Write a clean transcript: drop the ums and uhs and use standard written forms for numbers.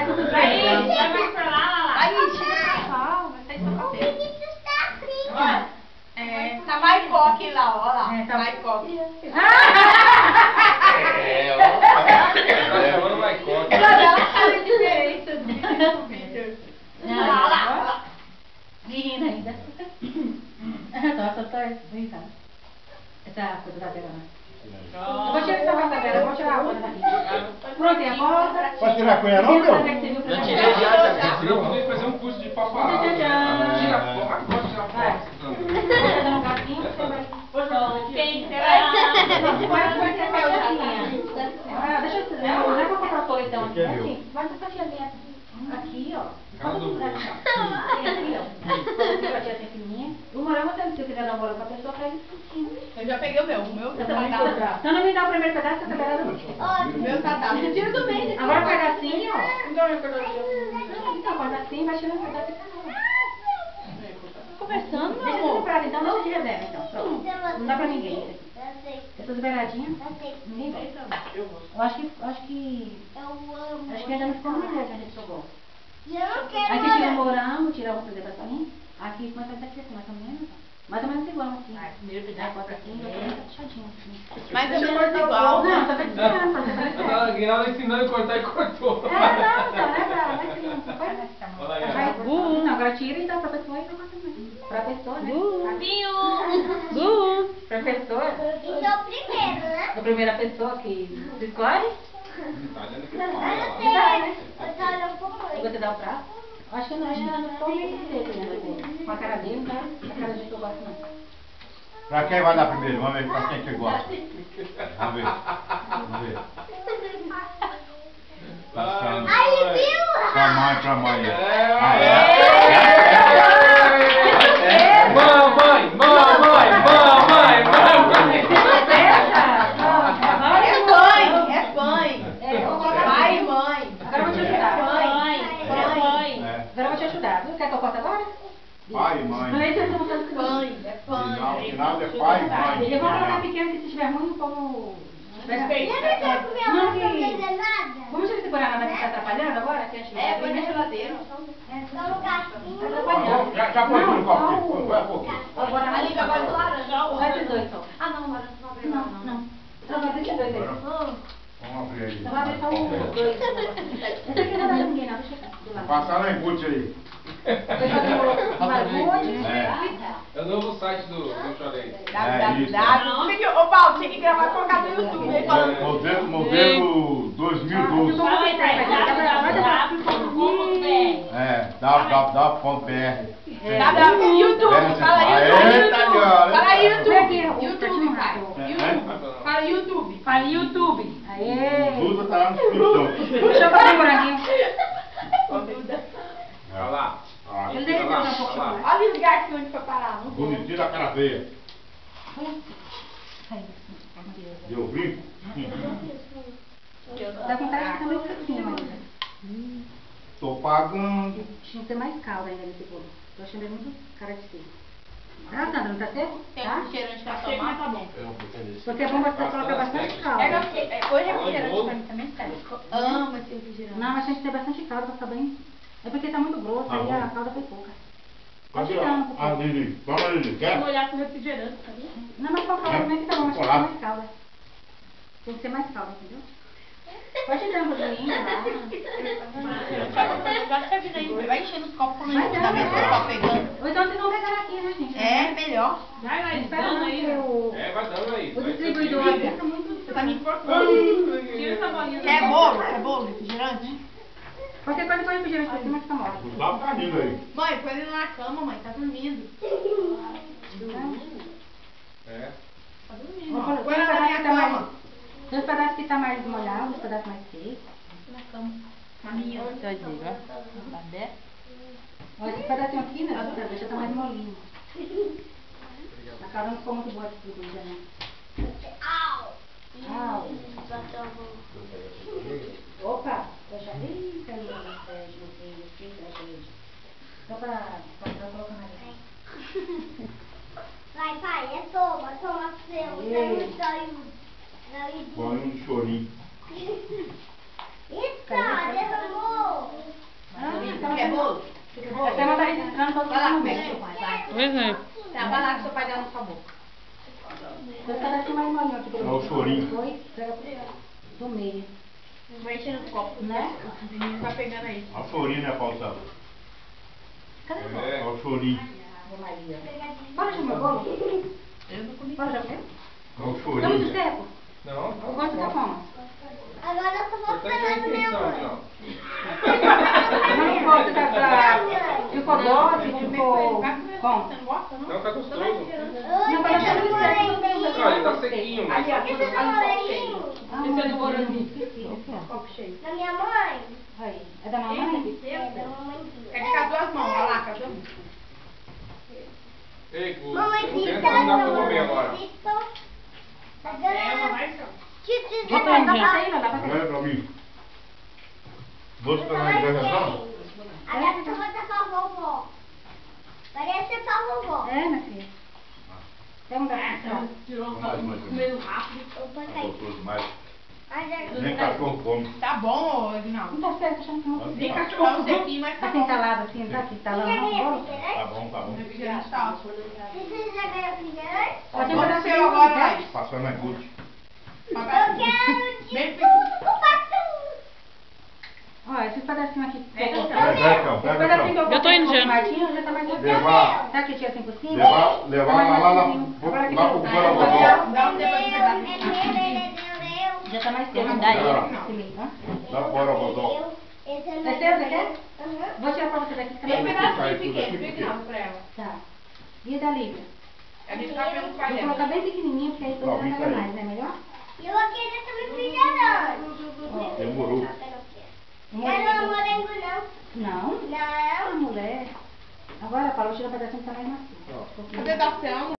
tudo bem. Aí, vai mais pra lá. Aí, chega pra cá, vai sair seu cabelo. Olha, Tá mais coque lá, ó lá. Tá mais coque. Agora vai corte. Ela sabe a diferença do Peter. Não, Olha lá. menina ainda. Nossa, tá brincando. Essa coisa da dela, né? Eu vou tirar essa coisa dela, eu vou tirar a coisa daqui. Pronto, e agora? Pode tirar a cunha não, meu? Já tirei já. Eu podia fazer um curso de paparazzo. Tira a foto, agora tira a foto. Vou fazer um gatinho, você vai... quem será? Vai ser a faixinha. Deixa eu dizer, não é pra comprar coletão aqui, assim. Vai ser a faixinha aqui, ó. Pode comprar aqui, ó. Aqui, ó. Faixinha pequenininha. O morango, se você quiser dar um morango pra pessoa, pega esse pouquinho. Eu já peguei o meu. O meu tá dado. Então não me dá o primeiro pedaço, você tá dando. O meu tá dado. Você tira do meio. Agora pega assim, ó. Então, eu quero... Então, corta assim, vai tirando um pedaço. Conversando, meu Deixa amor. separado, então deixa de reserva, então. Pronto. Não dá pra ninguém isso aqui. Essas beiradinhas, ninguém vai. Eu acho que ainda não ficou muito grande, a gente jogou. Aí você tira o morango, tira um pedacinho. Aqui começa a ser aqui, mais ou menos. Mais ou menos igual assim. Primeiro Aí pedaço. bota assim, vai ficar puxadinho assim. Mais ou menos igual. Não, só tá ensinando, pra você A Guinalda ensinando a cortar e cortou. não, então, Olha aí, ó. Não, agora tira e dá pra pessoa e não também. Pra pessoa, né? Pra pessoa. Então, primeiro, né? A primeira pessoa que se escolhe. Tá dando que fala lá. Eu tô olhando pro E mãe. você dá o prato. Acho que ela não ficou bem dele, né? Com a cara dele, tá? A cara dele que eu gosto não. Pra quem vai dar primeiro? Vamos ver pra quem que gosta. Vamos ver. Vamos ver. Passando. Aí, viu? Pra mãe, pra mãe. Mamãe, mamãe, mamãe, mamãe. É mãe. Pai e mãe. Agora eu vou te ajudar. Mãe. Agora eu vou te ajudar. Viu? Quer que eu corte agora? Pai e Não mãe. é isso que eu tô mostrando que Mãe. É mãe. Final é pai e mãe. Eu vou colocar pequeno que se tiver ruim, o povo... Lembra que eu comi uma coisa nada? Vamos segurar nada que tá atrapalhando agora? Que a gente É, põe na geladeira. Atrapalhando. Já põe tudo no copo. Põe a pouquinho. Agora A língua agora do laranja. Só esses dois só. Ah, não, laranja não abre. Não. Só vai esses dois aí. Vamos abrir aí. Só vai abrir só um, dois. Esse aqui não dá pra ninguém, não. Deixa eu do lado. Passar na embute aí. É o novo site do Chalé. Ô, Paulo, tinha que gravar e colocar no YouTube. Ele falando. Modelo 2012. Fala aí, www.br. YouTube. Fala aí, YouTube. Fala YouTube. Fala YouTube. Aê. Tudo tá na descrição. Deixa eu fazer um moranguinho. Olha lá. Ele deve ter um pouco de chocolate. Olha os gatos onde foi parar. Não vou. Bonitinho da cara feia. Deu brinco? Dá vontade de ficar mais sequinho ainda. Tô pagando. Tinha que ter mais calda ainda nesse bolo. Tô achando ele muito cara de seco. Ah, Sandra, não tá seco? Tem Tá? refrigerante pra tomar, tá bom. Porque é bom você colocar bastante calda. Põe refrigerante pra mim também, sério. Amo esse refrigerante. Não, mas tem que ter bastante calda pra ficar bem. É porque tá muito grosso, Ah, aí bom. a calda foi pouca. Pode Cadê tirar um a pouquinho. Lili? Toma, Lili. Quer? molhar com refrigerante, sabia? Não, mas qual calda também fica bom, mas tem que ter mais calda. Tem que ter mais calda, entendeu? Pode dar um rodelinho lá. Vai enchendo os copos quando a Vai gente dar, dá vai pra dar. ficar pegando. Ou então vocês vão pegar aqui, né, gente? É, melhor. Vai Espera dando não, aí. porque Vai dando aí. o distribuidor aqui tá muito... Você tá me enforcando. Tira essa bolinha. Quer bolo? Quer bolo? Refrigerante? Qualquer coisa põe refrigerante por cima que fica mole. Não dá pra mim aí. Mãe, põe ele na cama, mãe. Tá dormindo. É. Tá dormindo. Vamos pôr Põe ela na minha cama. Tem os pedaços que tá mais molhado, os pedaços mais secos. Na cama. Na minha. Olha, esse pedacinho aqui, né? Essa cerveja tá mais molinho. A cara não ficou muito boa distribuída, né? Au! Opa! Eu já vi caiu no Sérgio, no fim, só pra colocar mais. Vai, pai, é toma seu. Põe um chorinho. Eita, derramou. Até mandar registrando para Vai lá você comer. vai. Pois é. Tá, vai lá que seu pai dá no sabor. Dois pedacinhos mais molinhos aqui pelo É o chorinho. Dois, pega do meio. Vai enchendo os copos. Né? O menino tá pegando aí. Olha o chorinho, né, Paulão? Cadê o bolo? Olha o chorinho. Maria. Bora chamar o bolo? Eu não comi. Bora já comer? Olha o Tá chorinho. muito tempo? Não, Eu gosto da fama. Agora eu só vou você tem falar do meu intenção, mãe. não. Mas não pode ficar pra... Ficou doce, ficou... Bom. Você não gosta, não? Não, tá gostoso. Não, mas eu não sei. Não, ele tá sequinho, mas... Ali, ó. Esse é do moranguinho. Esse é do moranguinho. Copo cheio. Da minha mãe. Aí. É da mamãe? É da mamãe. É de com as duas mãos. Olha lá, com as duas mãos. Ei, o Mamãe, criança não dá pra comer agora. Tá ganhando. Dá pra sair, vai lá pra Olha sair. pra mim. Doce pra nós já não? Agora eu vou dar pra vovó. Parece pra vovó. É, minha filha. Pega um garfo. Tirou Mais, comendo rápido. Opa, Tá caiu. gostoso demais. Olha, Nem cachorro come. Tá bom, ô Edinaldo? Não tá certo, achando que não Tem tá. cachorro sequinho, mas tá Assim, bom. entalado assim, tá aqui, entalando no bolo. Tá bom, tá bom. Refrigerante tá ótimo. Você já ganhou refrigerante? Só tem Quanto pedaço seu agora, de Laís? Passando na gude. Eu quero de Bem tudo, patrão. Ó, esses pedacinhos aqui. É, Pega Pega, Cão, Esse pega, pedacinho que Cão. eu tô indo já. Martinho já tá mais gostoso. Levar, Tá que tinha assim por cima? levar Tá mais lá macinho. Agora aqui pro tem- Guarabodó. Dá um depois de pedaço. Já tá mais tempo. Daí, Esse meio, hã? Dá pro Guarabodó. Esse é Vai ser, você quer? Aham. Vou tirar pra você daqui. Tem um Cadê? pedacinho pequeno, viu, Edinaldo, pra ela. Tá. E da Lívia? A gente tá vendo o pai Vou dela. colocar bem pequenininho, porque aí depois ela pega mais, né? Melhor? Eu queria também refrigerante. Demorou. Quero morango não. Não. Não. Ah, mulher. Agora, Paulo, tira um pedacinho que tá mais macio. Cadê da Selma?